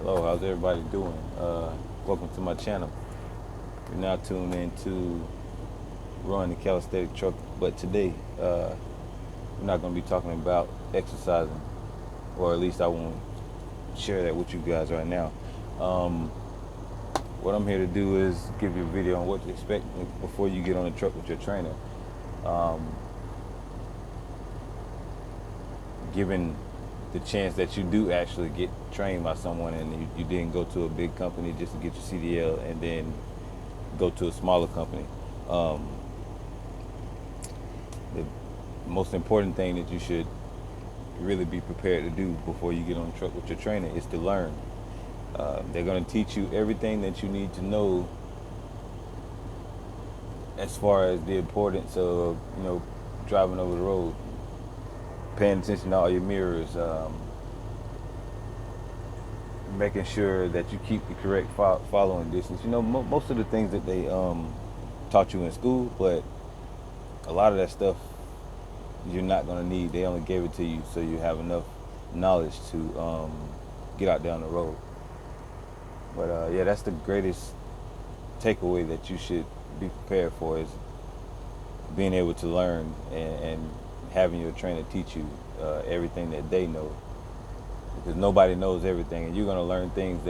Hello, how's everybody doing? Welcome to my channel. You're now tuned into Run the Calisthenic Truck, but today we're not going to be talking about exercising, or at least I won't share that with you guys right now. Um, what I'm here to do is give you a video on what to expect before you get on the truck with your trainer. Um, Given the chance that you do actually get trained by someone and you didn't go to a big company just to get your CDL and then go to a smaller company. Um, the most important thing that you should really be prepared to do before you get on the truck with your trainer is to learn. They're going to teach you everything that you need to know as far as the importance of, driving over the road, paying attention to all your mirrors, making sure that you keep the correct following distance. Most of the things that they taught you in school, but a lot of that stuff you're not going to need. They only gave it to you so you have enough knowledge to get out down the road. But yeah, that's the greatest takeaway that you should be prepared for, is being able to learn and having your trainer teach you everything that they know, because nobody knows everything, and you're going to learn things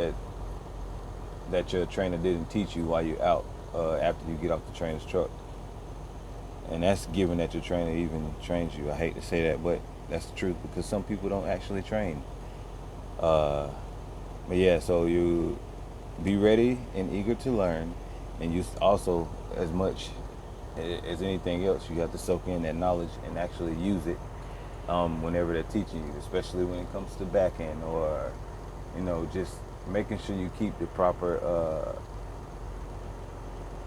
that your trainer didn't teach you while you're out after you get off the trainer's truck. And that's given that your trainer even trains you. I hate to say that, but that's the truth, because some people don't actually train. But yeah, so you be ready and eager to learn, and you also, as much as anything else, you have to soak in that knowledge and actually use it whenever they're teaching you, especially when it comes to back end, or just making sure you keep the proper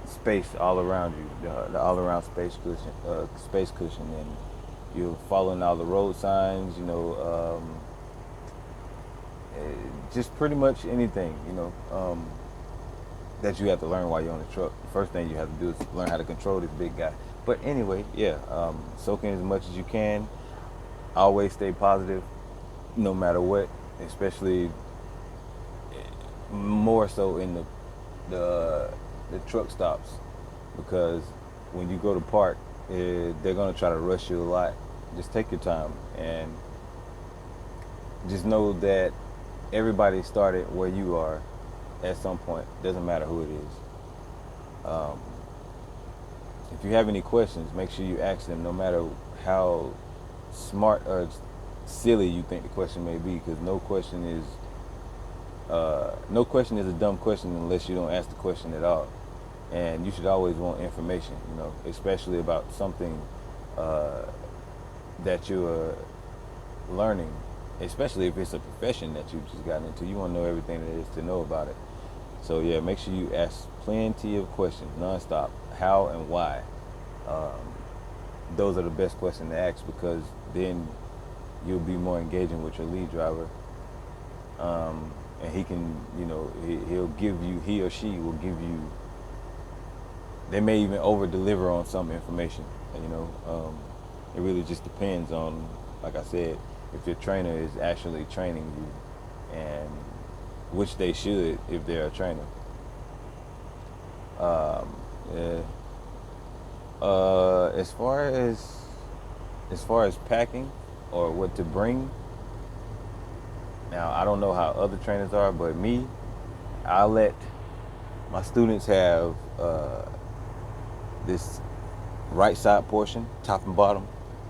space all around you, the all around space cushion, and you're following all the road signs, just pretty much anything, that you have to learn while you're on the truck. The first thing you have to do is learn how to control this big guy. But anyway, yeah, soak in as much as you can. Always stay positive, no matter what, especially more so in the truck stops, because when you go to park, they're gonna try to rush you a lot. Just take your time, and just know that everybody started where you are at some point. Doesn't matter who it is. If you have any questions, make sure you ask them, no matter how smart or silly you think the question may be, because no question is a dumb question unless you don't ask the question at all. And you should always want information, especially about something that you're learning, especially if it's a profession that you just got into. You want to know everything there is to know about it. So yeah, make sure you ask plenty of questions nonstop. How and why? Those are the best questions to ask, because then you'll be more engaging with your lead driver, and he can, he'll give you, he or she will give you. They may even over deliver on some information. It really just depends on, like I said, if your trainer is actually training you, and which they should if they're a trainer. Yeah. As far as packing or what to bring. Now, I don't know how other trainers are, but me, I let my students have this right side portion, top and bottom,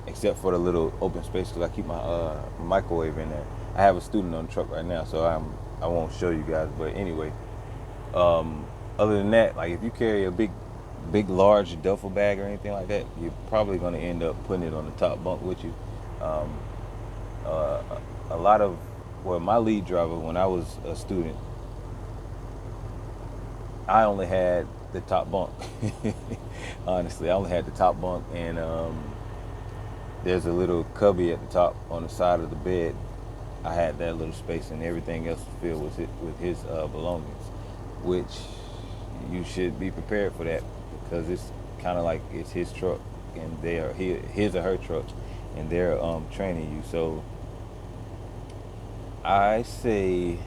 except for the little open space, because I keep my microwave in there. I have a student on the truck right now, so I won't show you guys. But anyway, other than that, like if you carry a big, large duffel bag or anything like that, you're probably going to end up putting it on the top bunk with you. A lot of, well, my lead driver, when I was a student, I only had the top bunk. Honestly, I only had the top bunk, and there's a little cubby at the top on the side of the bed. I had that little space, and everything else was filled with his belongings, which you should be prepared for that, because it's kind of like it's his truck, and they are his or her truck, and they're training you. So I say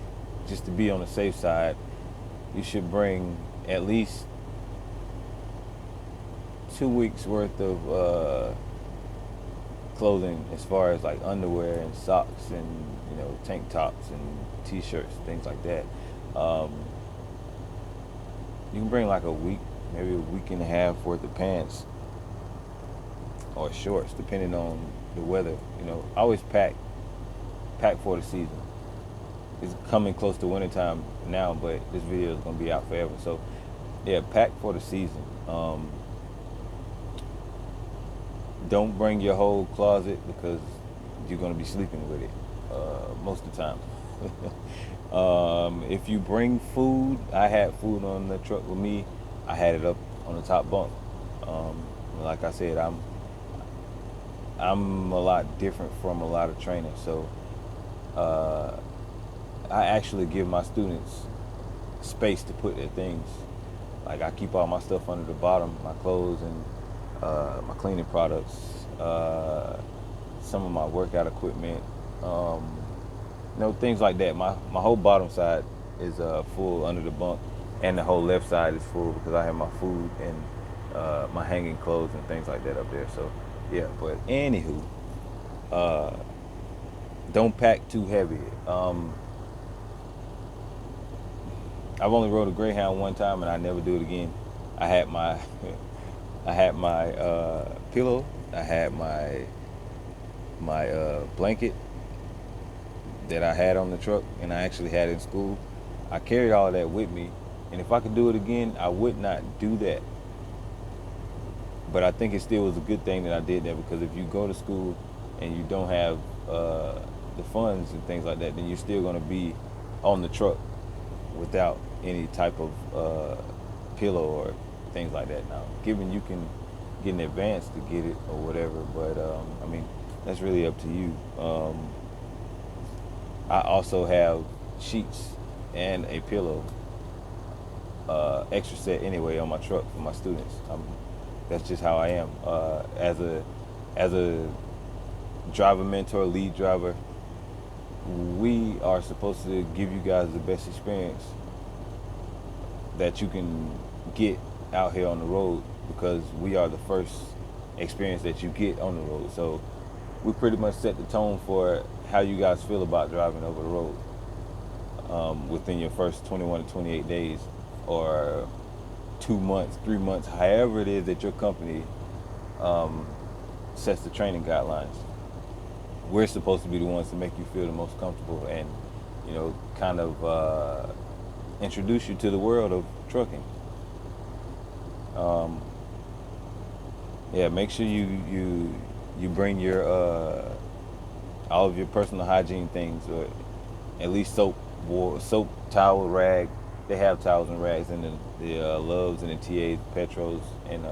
just to be on the safe side, you should bring at least 2 weeks worth of clothing, as far as like underwear and socks and tank tops and t-shirts, things like that. Um, you can bring like a week, maybe a week and a half worth of pants or shorts, depending on the weather. Always pack for the season. It's coming close to wintertime now, but this video is gonna be out forever. So yeah, pack for the season. Don't bring your whole closet, because you're gonna be sleeping with it most of the time. If you bring food, I had food on the truck with me. I had it up on the top bunk. Like I said, I'm a lot different from a lot of trainers, so I actually give my students space to put their things. Like, I keep all my stuff under the bottom, my clothes and my cleaning products, some of my workout equipment, things like that. My whole bottom side is full under the bunk, and the whole left side is full because I have my food and my hanging clothes and things like that up there. So yeah, but anywho, don't pack too heavy. I've only rode a Greyhound one time, and I never do it again. I had my pillow. I had my blanket that I had on the truck, and I actually had it in school. I carried all of that with me, and if I could do it again, I would not do that. But I think it still was a good thing that I did that, because if you go to school and you don't have the funds and things like that, then you're still going to be on the truck without any type of pillow or things like that. Now, given you can get in advance to get it or whatever, but I mean, that's really up to you. I also have sheets and a pillow, extra set anyway, on my truck for my students. That's just how I am. As a driver mentor, lead driver, we are supposed to give you guys the best experience that you can get out here on the road, because we are the first experience that you get on the road. So we pretty much set the tone for how you guys feel about driving over the road within your first 21 to 28 days, or 2 months, 3 months, however it is that your company sets the training guidelines. We're supposed to be the ones to make you feel the most comfortable and, kind of introduce you to the world of trucking. Yeah, make sure you bring your all of your personal hygiene things, or at least soap, towel, rag. They have towels and rags in the Loves and the TAs, Petros, and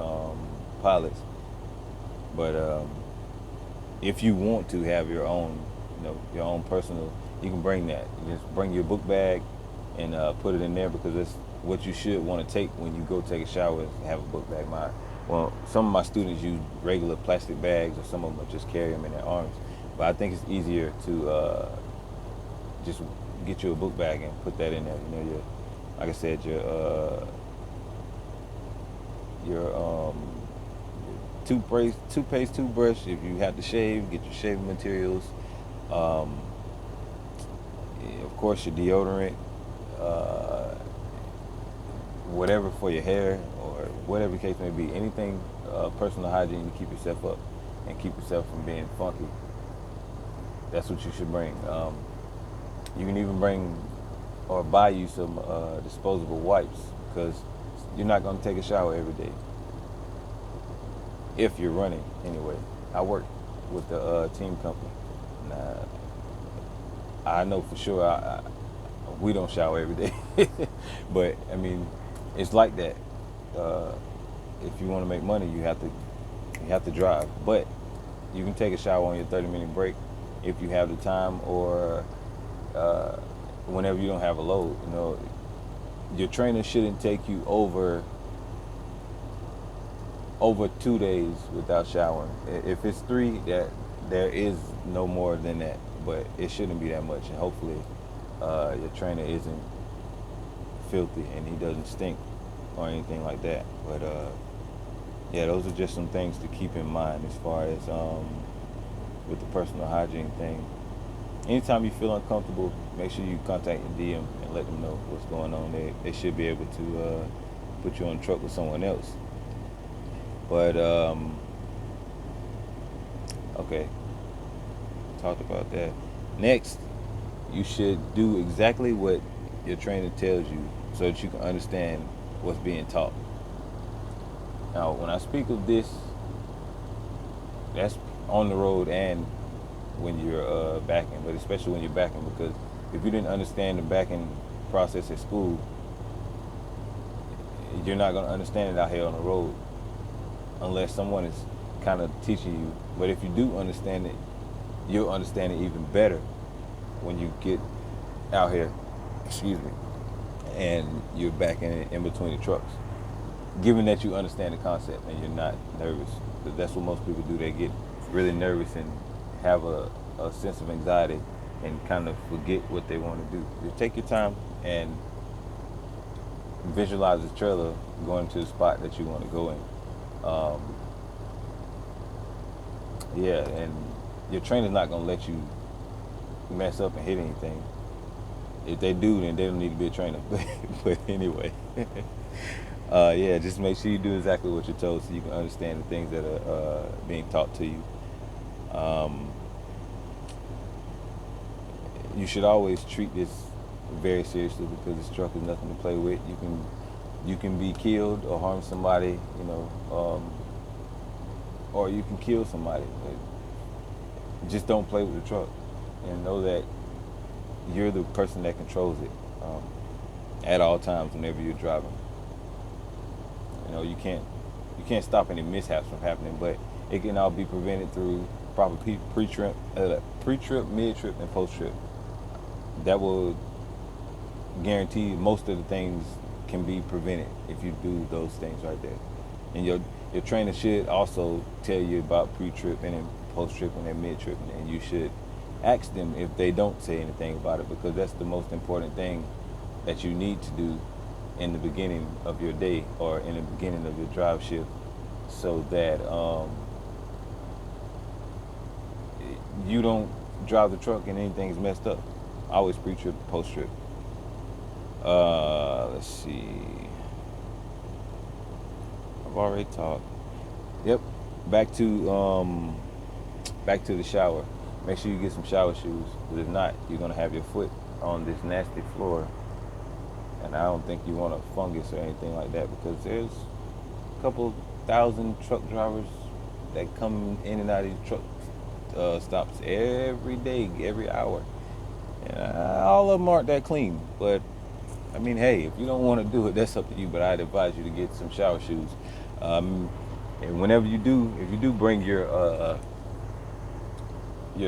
Pilots. But if you want to have your own, your own personal, you can bring that. You just bring your book bag and put it in there, because that's what you should want to take when you go take a shower, is have a book bag. Some of my students use regular plastic bags, or some of them just carry them in their arms. But I think it's easier to just get you a book bag and put that in there. Like I said, your toothpaste, toothbrush. If you have to shave, get your shaving materials. Of course, your deodorant, whatever for your hair, or whatever the case may be. Anything personal hygiene to keep yourself up and keep yourself from being funky. That's what you should bring. You can even bring or buy you some disposable wipes, because you're not going to take a shower every day. If you're running, anyway. I work with the team company. And, I know for sure we don't shower every day. But, I mean, it's like that. If you want to make money, you have to drive. But you can take a shower on your 30-minute break if you have the time, or whenever you don't have a load. Your trainer shouldn't take you over 2 days without showering. If it's 3, that there is no more than that, but it shouldn't be that much. And hopefully your trainer isn't filthy and he doesn't stink or anything like that. But yeah, those are just some things to keep in mind as far as with the personal hygiene thing. Anytime you feel uncomfortable, make sure you contact your DM and let them know what's going on. They should be able to put you on the truck with someone else. But okay, talked about that. Next, you should do exactly what your trainer tells you so that you can understand what's being taught. Now, when I speak of this, that's on the road and when you're backing, but especially when you're backing, because if you didn't understand the backing process at school, you're not going to understand it out here on the road unless someone is kind of teaching you. But if you do understand it, you'll understand it even better when you get out here, excuse me, and you're backing in between the trucks. Given that you understand the concept and you're not nervous, because that's what most people do. They get really nervous and have a sense of anxiety and kind of forget what they want to do. Just take your time and visualize the trailer going to the spot that you want to go in. Yeah, and your trainer's not going to let you mess up and hit anything. If they do, then they don't need to be a trainer. But anyway, yeah, just make sure you do exactly what you're told so you can understand the things that are being taught to you. You should always treat this very seriously because this truck is nothing to play with. You can be killed or harm somebody, you know, or you can kill somebody. Just don't play with the truck, and know that you're the person that controls it at all times whenever you're driving. You know, you can't stop any mishaps from happening, but it can all be prevented through proper pre-trip, mid-trip, and post-trip. That will guarantee most of the things can be prevented if you do those things right there. And your trainer should also tell you about pre-trip and then post-trip and then mid-trip, and you should ask them if they don't say anything about it, because that's the most important thing that you need to do in the beginning of your day or in the beginning of your drive shift, so that you don't drive the truck and anything's messed up. Always pre-trip, post-trip. Let's see. I've already talked. Yep. Back to the shower. Make sure you get some shower shoes, because if not, you're gonna have your foot on this nasty floor, and I don't think you want a fungus or anything like that, because there's a couple thousand truck drivers that come in and out of these truck stops every day, every hour, and all of them aren't that clean. But I mean, hey, if you don't want to do it, that's up to you. But I'd advise you to get some shower shoes. And whenever you do, if you do bring your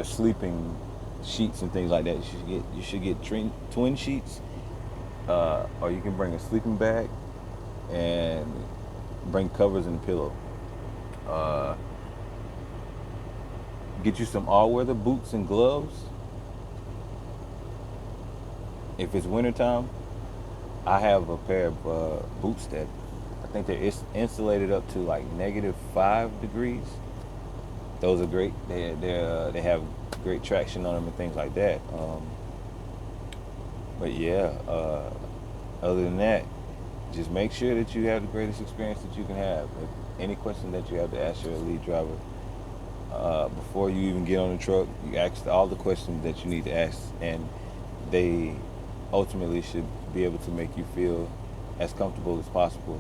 sleeping sheets and things like that, you should get twin sheets, or you can bring a sleeping bag and bring covers and a pillow. Get you some all-weather boots and gloves. If it's wintertime, I have a pair of boots that I think they're insulated up to like -5 degrees. Those are great. They have great traction on them and things like that. But yeah, other than that, just make sure that you have the greatest experience that you can have. If any question that you have to ask your lead driver before you even get on the truck, you ask all the questions that you need to ask, and they ultimately should be able to make you feel as comfortable as possible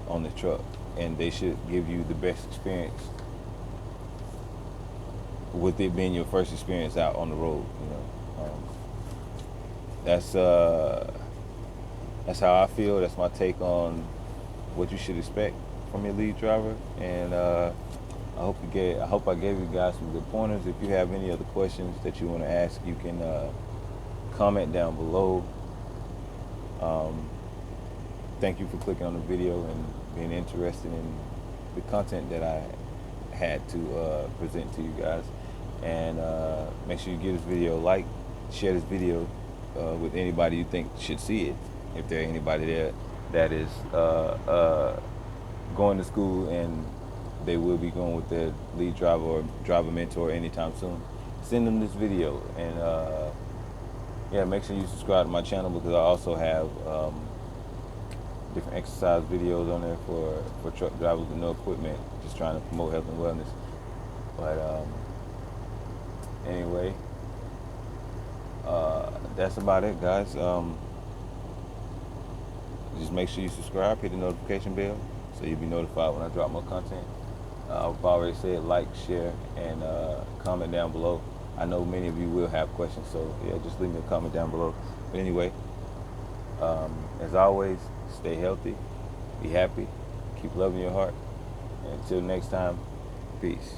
on the truck, and they should give you the best experience with it being your first experience out on the road. You know, that's how I feel. That's my take on what you should expect from your lead driver, and I hope I gave you guys some good pointers. If you have any other questions that you want to ask, you can comment down below. Thank you for clicking on the video and being interested in the content that I had to present to you guys. And make sure you give this video a like, share this video, with anybody you think should see it. If there anybody there that is going to school and they will be going with their lead driver or driver mentor anytime soon, send them this video. And yeah, make sure you subscribe to my channel, because I also have different exercise videos on there for truck drivers with no equipment, just trying to promote health and wellness. But anyway, that's about it, guys. Just make sure you subscribe, hit the notification bell, so you'll be notified when I drop more content. I've already said like, share, and comment down below. I know many of you will have questions, so yeah, just leave me a comment down below. But anyway, as always, stay healthy, be happy, keep loving your heart. And until next time, peace.